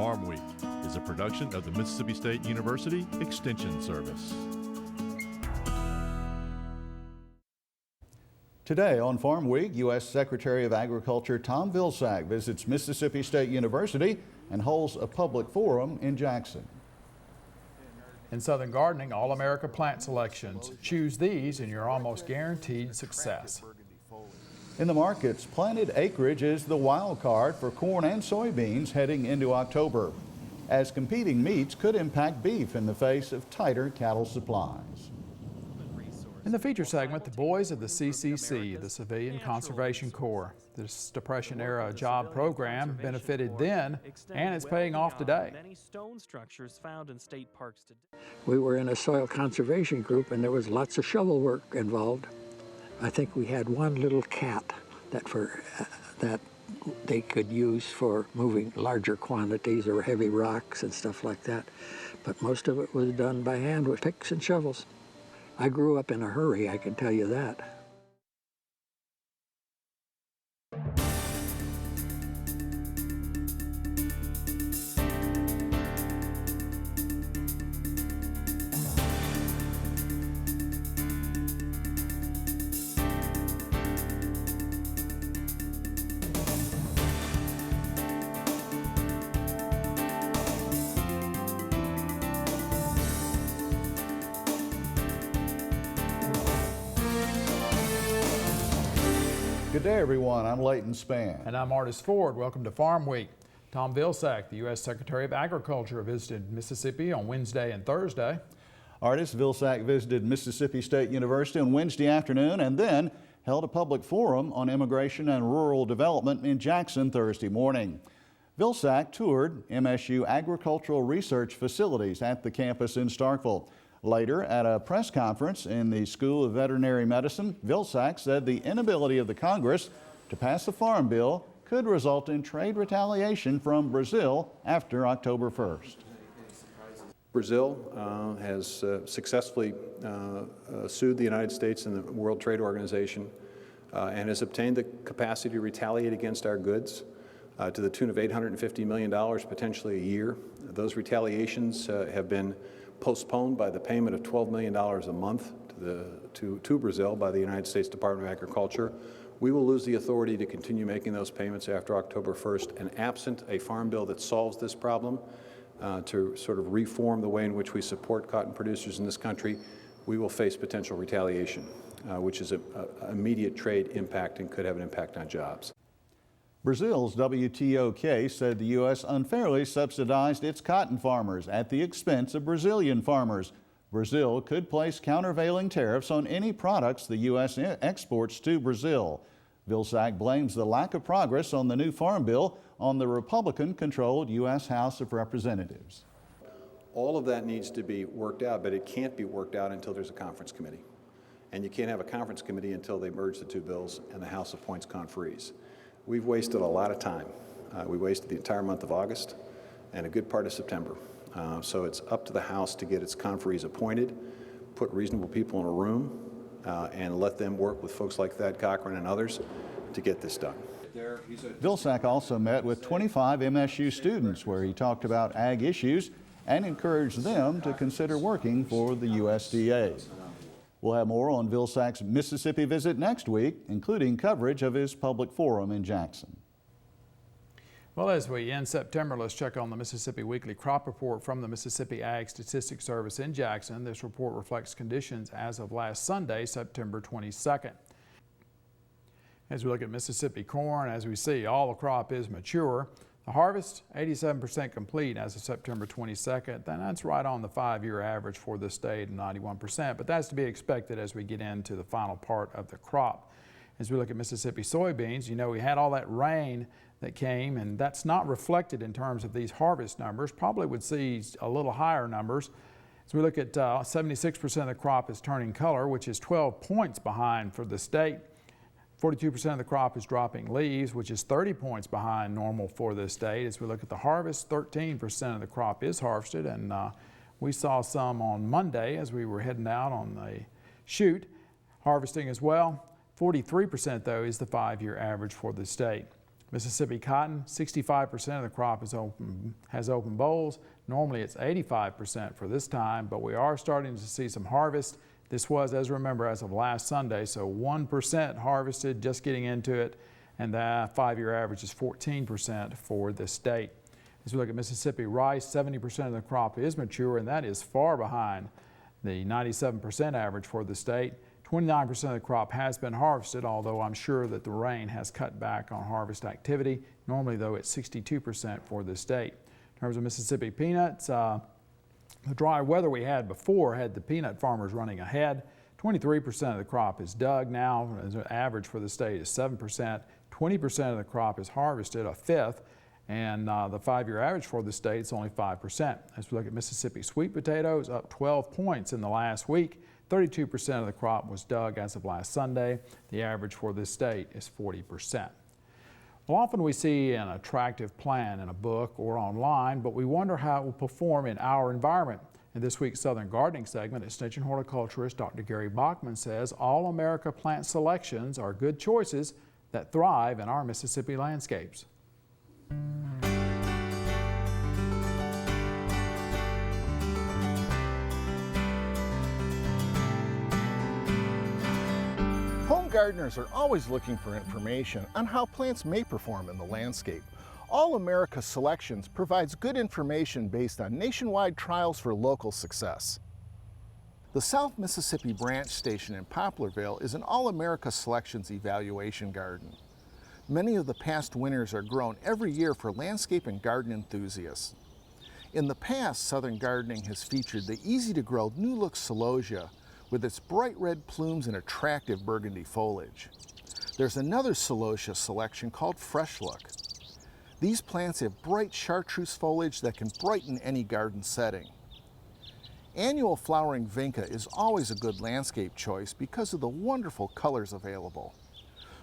Farm Week is a production of the Mississippi State University Extension Service. Today on Farm Week, U.S. Secretary of Agriculture Tom Vilsack visits Mississippi State University and holds a public forum in Jackson. In Southern Gardening, All-America plant selections. Choose these and you're almost guaranteed success. In the markets, planted acreage is the wild card for corn and soybeans heading into October, as competing meats could impact beef in the face of tighter cattle supplies. In the feature segment, the boys of the CCC, the Civilian Conservation Corps. This Depression-era job program benefited then, and it's paying off today. Many stone structures found in state parks today. We were in a soil conservation group, and there was lots of shovel work involved. I think we had one little cat that they could use for moving larger quantities or heavy rocks and stuff like that. But most of it was done by hand with picks and shovels. I grew up in a hurry, I can tell you that. Good day, everyone. I'm Leighton Spann. And I'm Artis Ford. Welcome to Farm Week. Tom Vilsack, the U.S. Secretary of Agriculture, visited Mississippi on Wednesday and Thursday. Artis Vilsack visited Mississippi State University on Wednesday afternoon and then held a public forum on immigration and rural development in Jackson Thursday morning. Vilsack toured MSU agricultural research facilities at the campus in Starkville. Later, at a press conference in the School of Veterinary Medicine, Vilsack said the inability of the Congress to pass a farm bill could result in trade retaliation from Brazil after October 1st. Brazil has successfully sued the United States and the World Trade Organization and has obtained the capacity to retaliate against our goods to the tune of $850 million, potentially a year. Those retaliations have been postponed by the payment of $12 million a month to Brazil by the United States Department of Agriculture. We will lose the authority to continue making those payments after October 1st, and absent a farm bill that solves this problem to sort of reform the way in which we support cotton producers in this country, we will face potential retaliation, which is an immediate trade impact and could have an impact on jobs. Brazil's WTO case said the U.S. unfairly subsidized its cotton farmers at the expense of Brazilian farmers. Brazil could place countervailing tariffs on any products the U.S. exports to Brazil. Vilsack blames the lack of progress on the new farm bill on the Republican-controlled U.S. House of Representatives. All of that needs to be worked out, but it can't be worked out until there's a conference committee. And you can't have a conference committee until they merge the two bills and the House appoints conferees. We've wasted a lot of time. We wasted the entire month of August and a good part of September. So it's up to the House to get its conferees appointed, put reasonable people in a room, and let them work with folks like Thad Cochran and others to get this done. Vilsack also met with 25 MSU students where he talked about ag issues and encouraged them to consider working for the USDA. We'll have more on Vilsack's Mississippi visit next week, including coverage of his public forum in Jackson. Well, as we end September, let's check on the Mississippi Weekly Crop Report from the Mississippi Ag Statistics Service in Jackson. This report reflects conditions as of last Sunday, September 22nd. As we look at Mississippi corn, as we see, all the crop is mature. The harvest, 87% complete as of September 22nd. That's right on the 5-year average for the state, 91%, but that's to be expected as we get into the final part of the crop. As we look at Mississippi soybeans, you know, we had all that rain that came, and that's not reflected in terms of these harvest numbers. Probably would see a little higher numbers. As we look at 76% of the crop is turning color, which is 12 points behind for the state. 42% of the crop is dropping leaves, which is 30 points behind normal for this state. As we look at the harvest, 13% of the crop is harvested, and we saw some on Monday as we were heading out on the chute harvesting as well. 43% though is the 5-year average for the state. Mississippi cotton, 65% of the crop has open bolls. Normally it's 85% for this time, but we are starting to see some harvest. This was, as remember, as of last Sunday, so 1% harvested, just getting into it, and the 5-year average is 14% for the state. As we look at Mississippi rice, 70% of the crop is mature, and that is far behind the 97% average for the state. 29% of the crop has been harvested, although I'm sure that the rain has cut back on harvest activity. Normally, though, it's 62% for the state. In terms of Mississippi peanuts, the dry weather we had before had the peanut farmers running ahead. 23% of the crop is dug now. The average for the state is 7%. 20% of the crop is harvested, a fifth, and the 5-year average for the state is only 5%. As we look at Mississippi sweet potatoes, up 12 points in the last week. 32% of the crop was dug as of last Sunday. The average for this state is 40%. Well, often we see an attractive plant in a book or online, but we wonder how it will perform in our environment. In this week's Southern Gardening segment, Extension horticulturist Dr. Gary Bachman says All America plant selections are good choices that thrive in our Mississippi landscapes. Home gardeners are always looking for information on how plants may perform in the landscape. All America Selections provides good information based on nationwide trials for local success. The South Mississippi Branch Station in Poplarville is an All America Selections evaluation garden. Many of the past winners are grown every year for landscape and garden enthusiasts. In the past, Southern Gardening has featured the easy-to-grow New Look celosia with its bright red plumes and attractive burgundy foliage. There's another celosia selection called Fresh Look. These plants have bright chartreuse foliage that can brighten any garden setting. Annual flowering vinca is always a good landscape choice because of the wonderful colors available.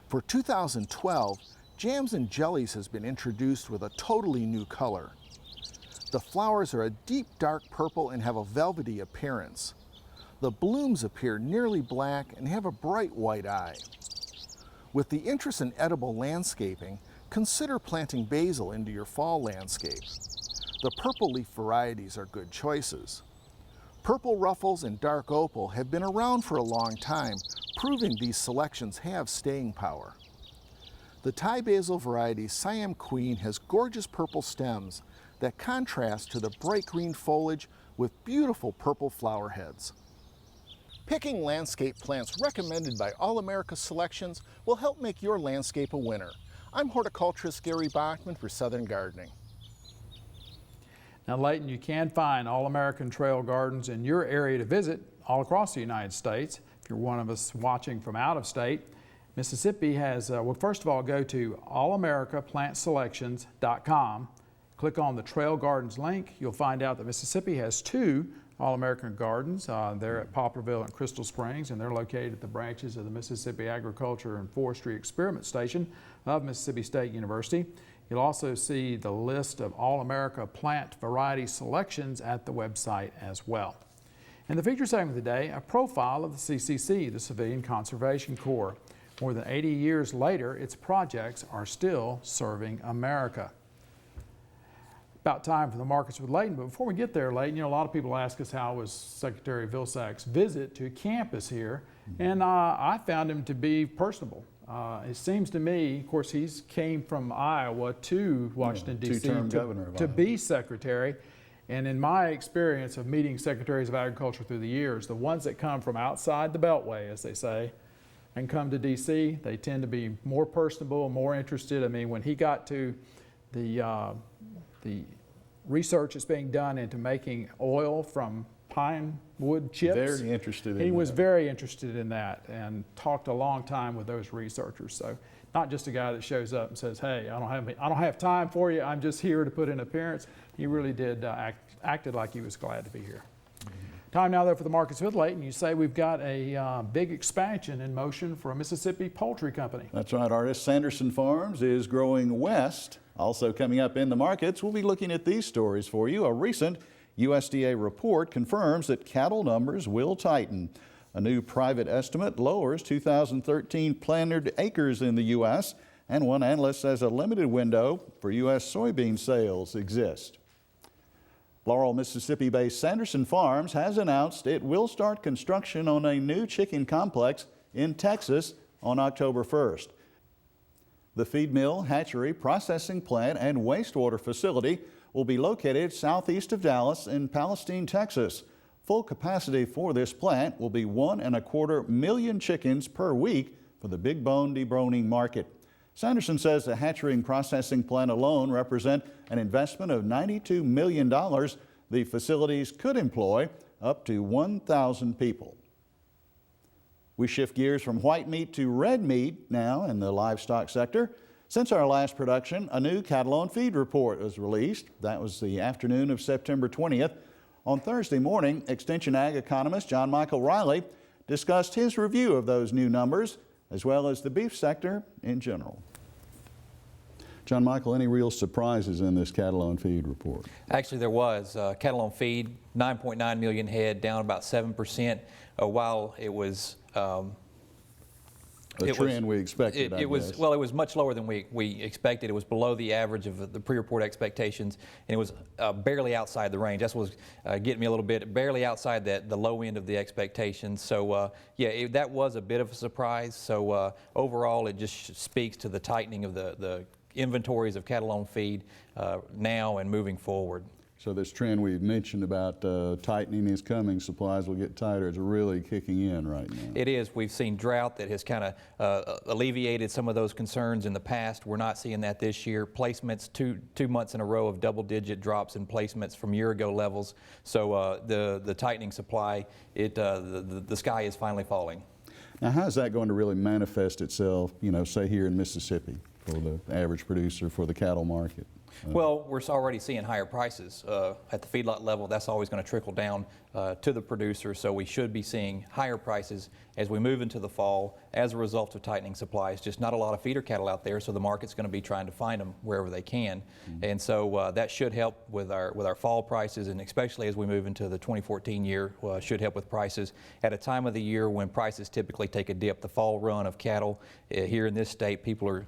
For 2012, Jams and Jellies has been introduced with a totally new color. The flowers are a deep dark purple and have a velvety appearance. The blooms appear nearly black and have a bright white eye. With the interest in edible landscaping, consider planting basil into your fall landscape. The purple leaf varieties are good choices. Purple ruffles and dark opal have been around for a long time, proving these selections have staying power. The Thai basil variety Siam Queen has gorgeous purple stems that contrast to the bright green foliage with beautiful purple flower heads. Picking landscape plants recommended by All America Selections will help make your landscape a winner. I'm horticulturist Gary Bachman for Southern Gardening. Now, Layton, you can find All-American Trail Gardens in your area to visit all across the United States. If you're one of us watching from out of state, Mississippi has, well, first of all, go to allamericaplantsselections.com. Click on the Trail Gardens link. You'll find out that Mississippi has 2 All-American Gardens. They're at Poplarville and Crystal Springs, and they're located at the branches of the Mississippi Agriculture and Forestry Experiment Station of Mississippi State University. You'll also see the list of All-America plant variety selections at the website as well. In the feature segment today, a profile of the CCC, the Civilian Conservation Corps. More than 80 years later, its projects are still serving America. About time for the Markets with Layton, but before we get there, Layton, you know, a lot of people ask us how was Secretary Vilsack's visit to campus here, and I found him to be personable. It seems to me, of course, he came from Iowa to Washington, D.C. to be secretary. And in my experience of meeting secretaries of agriculture through the years, the ones that come from outside the Beltway, as they say, and come to D.C., they tend to be more personable, more interested. I mean, when he got to the research that's being done into making oil from pine wood chips. Very interested in that. He was very interested in that and talked a long time with those researchers. So not just a guy that shows up and says, hey, I don't have time for you, I'm just here to put in an appearance. He really did acted like he was glad to be here. Time now, though, for the Markets with Layton. You say we've got a big expansion in motion for a Mississippi poultry company. That's right, artist. Sanderson Farms is growing west. Also coming up in the markets, we'll be looking at these stories for you. A recent USDA report confirms that cattle numbers will tighten. A new private estimate lowers 2013 planted acres in the U.S. and one analyst says a limited window for U.S. soybean sales exists. Laurel, Mississippi-based Sanderson Farms has announced it will start construction on a new chicken complex in Texas on October 1st. The feed mill, hatchery, processing plant, and wastewater facility will be located southeast of Dallas in Palestine, Texas. Full capacity for this plant will be 1.25 million chickens per week for the big bone deboning market. Sanderson says the hatchery and processing plant alone represent an investment of $92 million. The facilities could employ up to 1,000 people. We shift gears from white meat to red meat now in the livestock sector. Since our last production, a new cattle on feed report was released. That was the afternoon of September 20th. On Thursday morning, Extension Ag economist John Michael Riley discussed his review of those new numbers, as well as the beef sector in general. John Michael, any real surprises in this cattle on feed report? Actually, there was. Cattle on feed, 9.9 million head, down about 7%, while it was a trend we expected, it was much lower than we expected. It was below the average of the pre-report expectations, and it was barely outside the range. That's what was getting me a little bit, barely outside the low end of the expectations. So yeah, that was a bit of a surprise. So overall, it just speaks to the tightening of the inventories of cattle on feed now and moving forward. So this trend we've mentioned about tightening is coming, supplies will get tighter, it's really kicking in right now. It is. We've seen drought that has kind of alleviated some of those concerns in the past. We're not seeing that this year. Placements, two months in a row of double-digit drops in placements from year-ago levels. So the tightening supply, the sky is finally falling. Now, how is that going to really manifest itself, say here in Mississippi for the average producer for the cattle market? Well, we're already seeing higher prices at the feedlot level. That's always going to trickle down to the producer, so we should be seeing higher prices as we move into the fall as a result of tightening supplies. Just not a lot of feeder cattle out there, so the market's going to be trying to find them wherever they can. And so that should help with our fall prices, and especially as we move into the 2014 year, should help with prices at a time of the year when prices typically take a dip. The fall run of cattle here in this state, people are,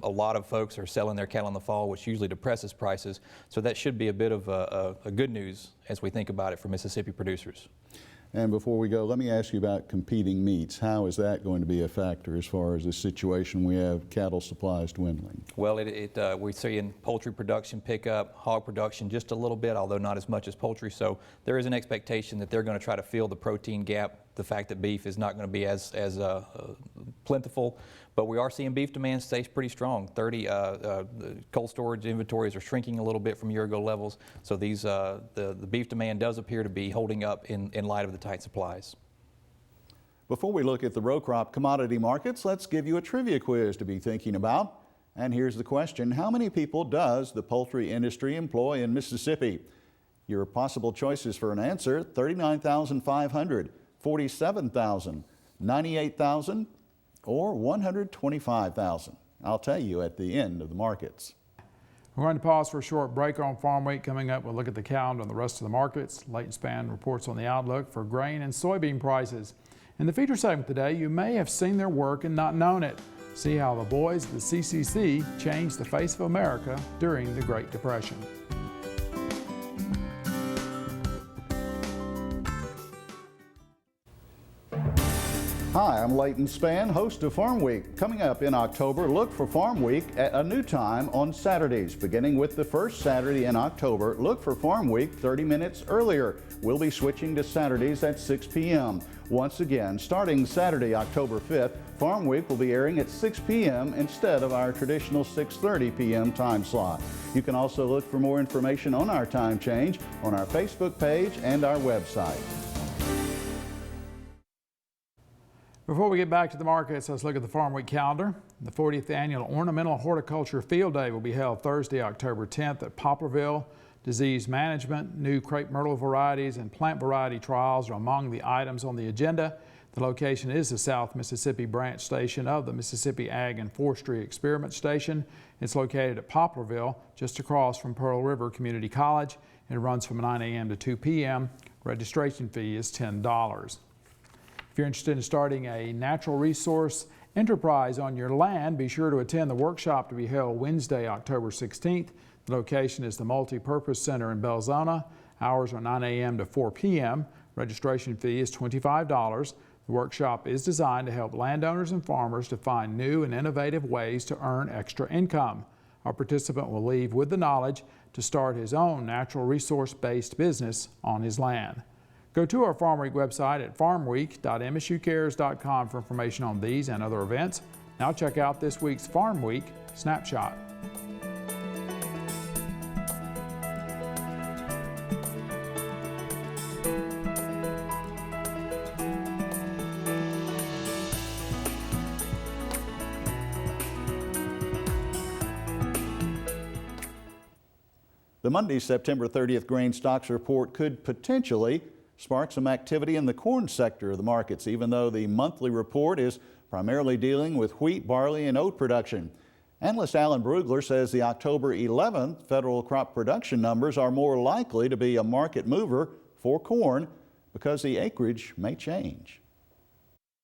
a lot of folks are selling their cattle in the fall, which usually depresses prices. So that should be a bit of a good news as we think about it for Mississippi producers. And before we go, let me ask you about competing meats. How is that going to be a factor as far as the situation we have cattle supplies dwindling? Well, we're seeing poultry production pick up, hog production just a little bit, although not as much as poultry. So there is an expectation that they're going to try to fill the protein gap, the fact that beef is not going to be as plentiful. But we are seeing beef demand stays pretty strong. Cold storage inventories are shrinking a little bit from year-ago levels. So the beef demand does appear to be holding up in light of the tight supplies. Before we look at the row crop commodity markets, let's give you a trivia quiz to be thinking about. And here's the question: how many people does the poultry industry employ in Mississippi? Your possible choices for an answer: 39,500, 47,000, 98,000, or 125,000. I'll tell you at the end of the markets. We're going to pause for a short break on Farm Week. Coming up, we'll look at the calendar and the rest of the markets. Leighton Spann reports on the outlook for grain and soybean prices. In the feature segment today, you may have seen their work and not known it. See how the boys of the CCC changed the face of America during the Great Depression. Hi, I'm Leighton Spann, host of Farm Week. Coming up in October, look for Farm Week at a new time on Saturdays. Beginning with the first Saturday in October, look for Farm Week 30 minutes earlier. We'll be switching to Saturdays at 6 p.m. Once again, starting Saturday, October 5th, Farm Week will be airing at 6 p.m. instead of our traditional 6:30 p.m. time slot. You can also look for more information on our time change on our Facebook page and our website. Before we get back to the markets, let's look at the Farm Week calendar. The 40th annual Ornamental Horticulture Field Day will be held Thursday, October 10th at Poplarville. Disease management, new crepe myrtle varieties, and plant variety trials are among the items on the agenda. The location is the South Mississippi branch station of the Mississippi Ag and Forestry Experiment Station. It's located at Poplarville, just across from Pearl River Community College. It runs from 9 a.m. to 2 p.m. Registration fee is $10. If you're interested in starting a natural resource Enterprise on your land. Be sure to attend the workshop to be held Wednesday, October 16th. The location is the Multi-Purpose Center in Belzona. Hours are 9 a.m. to 4 p.m. Registration fee is $25. The workshop is designed to help landowners and farmers to find new and innovative ways to earn extra income. Our participant will leave with the knowledge to start his own natural resource-based business on his land. Go to our Farm Week website at farmweek.msucares.com for information on these and other events. Now check out this week's Farm Week Snapshot. The Monday, September 30th grain stocks report could potentially spark some activity in the corn sector of the markets, even though the monthly report is primarily dealing with wheat, barley, and oat production. Analyst Alan Brugler says the October 11th federal crop production numbers are more likely to be a market mover for corn because the acreage may change.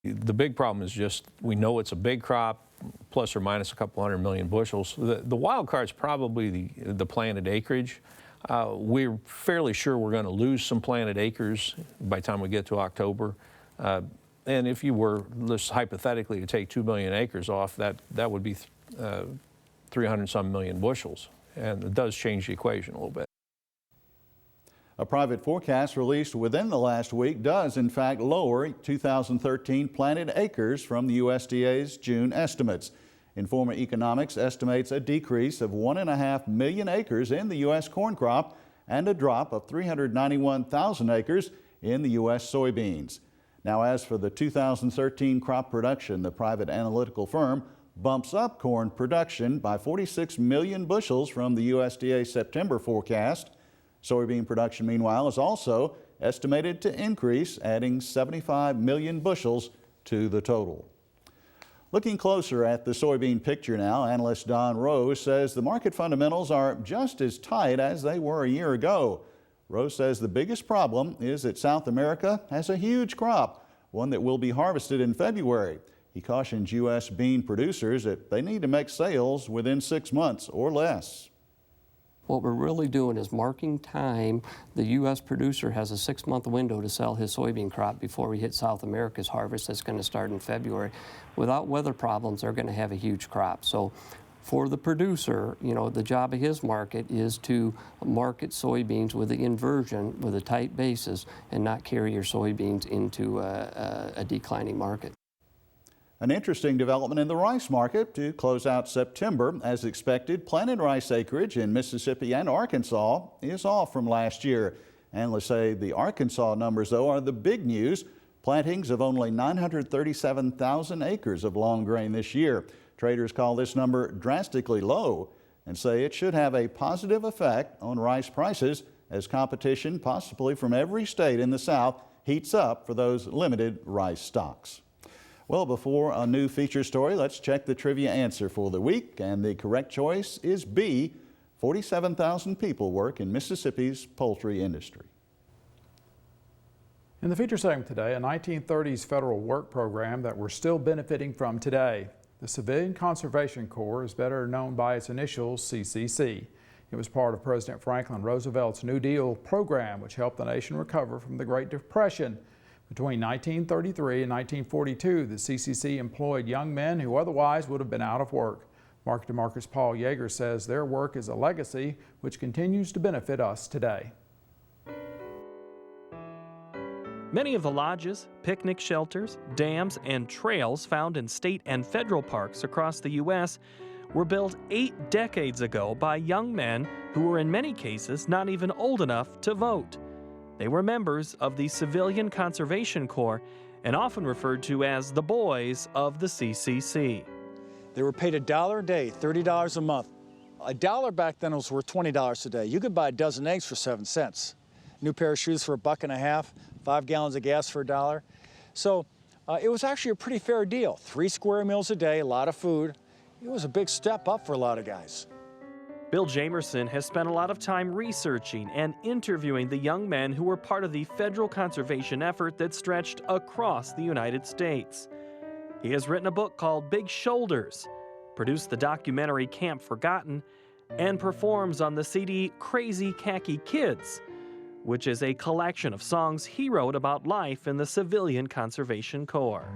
The big problem is just we know it's a big crop, plus or minus a couple 100 million bushels. The wild card is probably the planted acreage. We're fairly sure we're going to lose some planted acres by the time we get to October. And if you were, just hypothetically, to take 2 million acres off, that would be 300-some million bushels. And it does change the equation a little bit. A private forecast released within the last week does, in fact, lower 2013 planted acres from the USDA's June estimates. Informa Economics estimates a decrease of 1.5 million acres in the U.S. corn crop and a drop of 391,000 acres in the U.S. soybeans. Now, as for the 2013 crop production, the private analytical firm bumps up corn production by 46 million bushels from the USDA September forecast. Soybean production, meanwhile, is also estimated to increase, adding 75 million bushels to the total. Looking closer at the soybean picture now, analyst Don Rose says the market fundamentals are just as tight as they were a year ago. Rose says the biggest problem is that South America has a huge crop, one that will be harvested in February. He cautions U.S. bean producers that they need to make sales within 6 months or less. What we're really doing is marking time. The U.S. producer has a 6-month window to sell his soybean crop before we hit South America's harvest that's going to start in February. Without weather problems, they're going to have a huge crop. So for the producer, you know, the job of his market is to market soybeans with the inversion, with a tight basis, and not carry your soybeans into a declining market. An interesting development in the rice market to close out September. As expected, planted rice acreage in Mississippi and Arkansas is off from last year. Analysts say the Arkansas numbers, though, are the big news. Plantings of only 937,000 acres of long grain this year. Traders call this number drastically low and say it should have a positive effect on rice prices as competition, possibly from every state in the South, heats up for those limited rice stocks. Well, before a new feature story, let's check the trivia answer for the week. And the correct choice is B. 47,000 people work in Mississippi's poultry industry. In the feature segment today, a 1930s federal work program that we're still benefiting from today. The Civilian Conservation Corps is better known by its initials, CCC. It was part of President Franklin Roosevelt's New Deal program, which helped the nation recover from the Great Depression. Between 1933 and 1942, the CCC employed young men who otherwise would have been out of work. Market to Market's Paul Yeager says their work is a legacy which continues to benefit us today. Many of the lodges, picnic shelters, dams, and trails found in state and federal parks across the U.S. were built 8 decades ago by young men who were in many cases not even old enough to vote. They were members of the Civilian Conservation Corps and often referred to as the boys of the CCC. They were paid $1 a day, $30 a month. $1 back then was worth $20 a day. You could buy a dozen eggs for 7 cents. New pair of shoes for $1.50, 5 gallons of gas for $1. So it was actually a pretty fair deal. 3 square meals a day, a lot of food. It was a big step up for a lot of guys. Bill Jamerson has spent a lot of time researching and interviewing the young men who were part of the federal conservation effort that stretched across the United States. He has written a book called Big Shoulders, produced the documentary Camp Forgotten, and performs on the CD Crazy Khaki Kids, which is a collection of songs he wrote about life in the Civilian Conservation Corps.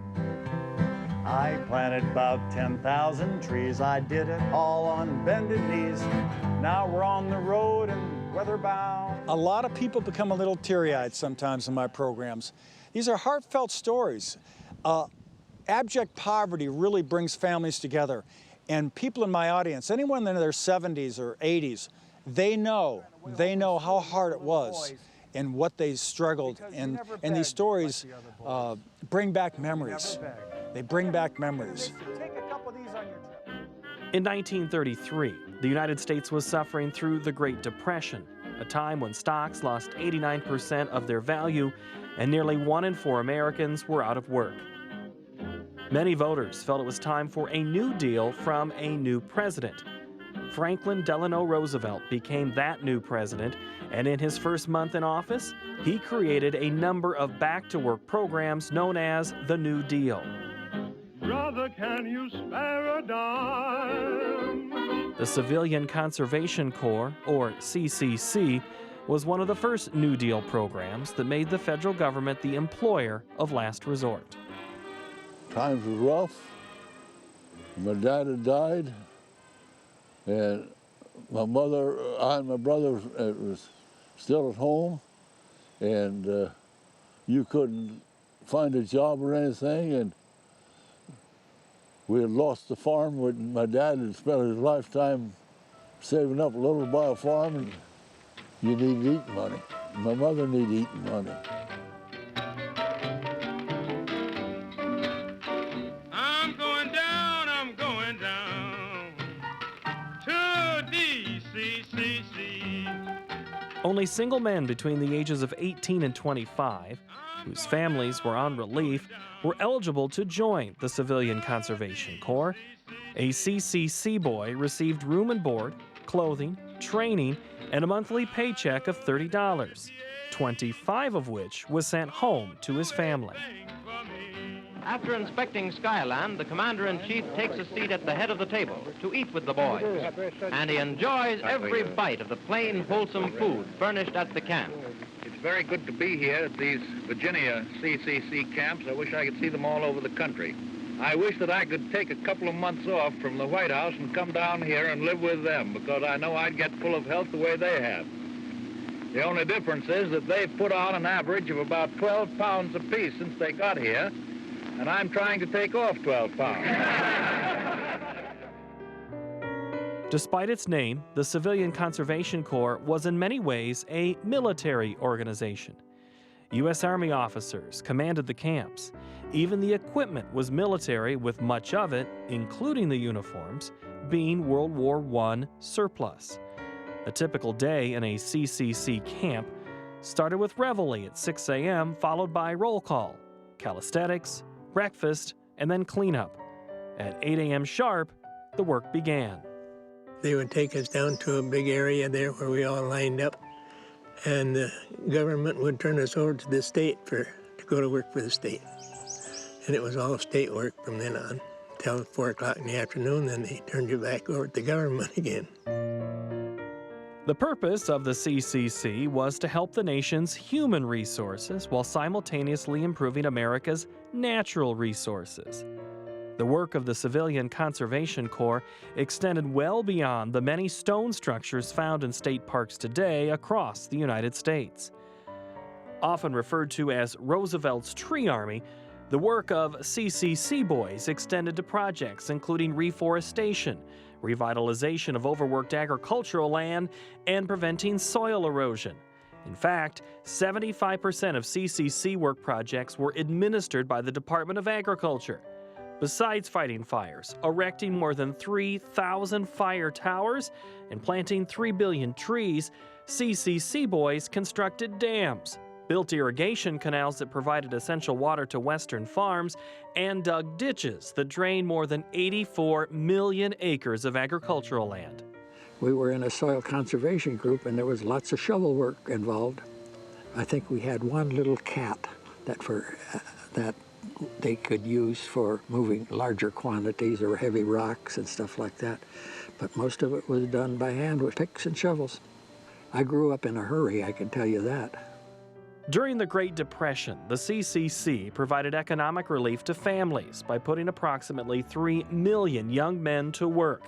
I planted about 10,000 trees. I did it all on bended knees. Now we're on the road and weather-bound. A lot of people become a little teary-eyed sometimes in my programs. These are heartfelt stories. Abject poverty really brings families together. And people in my audience, anyone in their 70s or 80s, they know how hard it was and what they struggled. And these stories bring back memories. They bring back memories. In 1933, the United States was suffering through the Great Depression, a time when stocks lost 89% of their value and nearly 1 in 4 Americans were out of work. Many voters felt it was time for a new deal from a new president. Franklin Delano Roosevelt became that new president, and in his first month in office, he created a number of back-to-work programs known as the New Deal. Brother, can you spare a dime? The Civilian Conservation Corps, or CCC, was one of the first New Deal programs that made the federal government the employer of last resort. Times was rough. My dad had died, and my mother, I and my brother was still at home, and you couldn't find a job or anything, and we had lost the farm. My dad had spent his lifetime saving up a little to buy a farm, and you need eating money. My mother needed eating money. I'm going down to DCCC. Only single men between the ages of 18 and 25, whose families were on relief, were eligible to join the Civilian Conservation Corps. A CCC boy received room and board, clothing, training, and a monthly paycheck of $30, 25 of which was sent home to his family. After inspecting Skyland, the Commander-in-Chief takes a seat at the head of the table to eat with the boys, and he enjoys every bite of the plain, wholesome food furnished at the camp. It's very good to be here at these Virginia CCC camps. I wish I could see them all over the country. I wish that I could take a couple of months off from the White House and come down here and live with them, because I know I'd get full of health the way they have. The only difference is that they've put on an average of about 12 pounds apiece since they got here, and I'm trying to take off 12 pounds. Despite its name, the Civilian Conservation Corps was in many ways a military organization. U.S. Army officers commanded the camps. Even the equipment was military, with much of it, including the uniforms, being World War I surplus. A typical day in a CCC camp started with reveille at 6 a.m., followed by roll call, calisthenics, breakfast, and then cleanup. At 8 a.m. sharp, the work began. They would take us down to a big area there where we all lined up, and the government would turn us over to the state to go to work for the state. And it was all state work from then on till 4 o'clock in the afternoon, then they turned you back over to the government again. The purpose of the CCC was to help the nation's human resources while simultaneously improving America's natural resources. The work of the Civilian Conservation Corps extended well beyond the many stone structures found in state parks today across the United States. Often referred to as Roosevelt's Tree Army, the work of CCC boys extended to projects including reforestation, revitalization of overworked agricultural land, and preventing soil erosion. In fact, 75% of CCC work projects were administered by the Department of Agriculture. Besides fighting fires, erecting more than 3,000 fire towers, and planting 3 billion trees, CCC boys constructed dams, built irrigation canals that provided essential water to western farms, and dug ditches that drained more than 84 million acres of agricultural land. We were in a soil conservation group, and there was lots of shovel work involved. I think we had one little cat that they could use for moving larger quantities or heavy rocks and stuff like that. But most of it was done by hand with picks and shovels. I grew up in a hurry, I can tell you that. During the Great Depression, the CCC provided economic relief to families by putting approximately 3 million young men to work.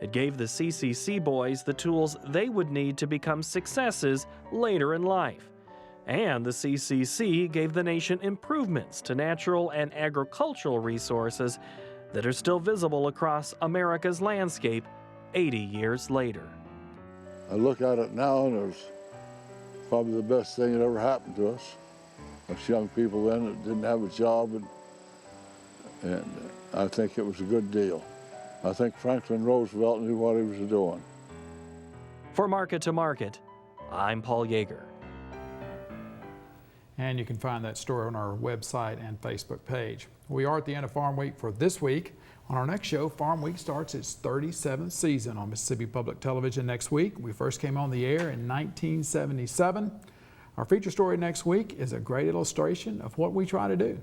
It gave the CCC boys the tools they would need to become successes later in life. And the CCC gave the nation improvements to natural and agricultural resources that are still visible across America's landscape 80 years later. I look at it now and it was probably the best thing that ever happened to us. Us young people then that didn't have a job, and I think it was a good deal. I think Franklin Roosevelt knew what he was doing. For Market to Market, I'm Paul Yeager. And you can find that story on our website and Facebook page. We are at the end of Farm Week for this week. On our next show, Farm Week starts its 37th season on Mississippi Public Television next week. We first came on the air in 1977. Our feature story next week is a great illustration of what we try to do.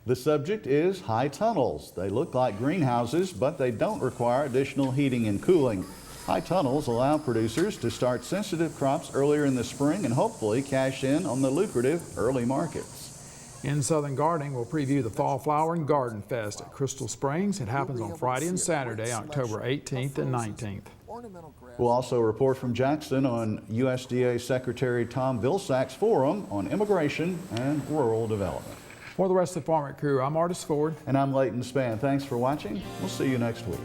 The subject is high tunnels. They look like greenhouses, but they don't require additional heating and cooling. High tunnels allow producers to start sensitive crops earlier in the spring and hopefully cash in on the lucrative early markets. In Southern Gardening, we'll preview the Fall Flower and Garden Fest at Crystal Springs. It happens on Friday and Saturday, October 18th and 19th. We'll also report from Jackson on USDA Secretary Tom Vilsack's forum on immigration and rural development. For the rest of the Farm Week crew, I'm Artis Ford. And I'm Leighton Spann. Thanks for watching. We'll see you next week.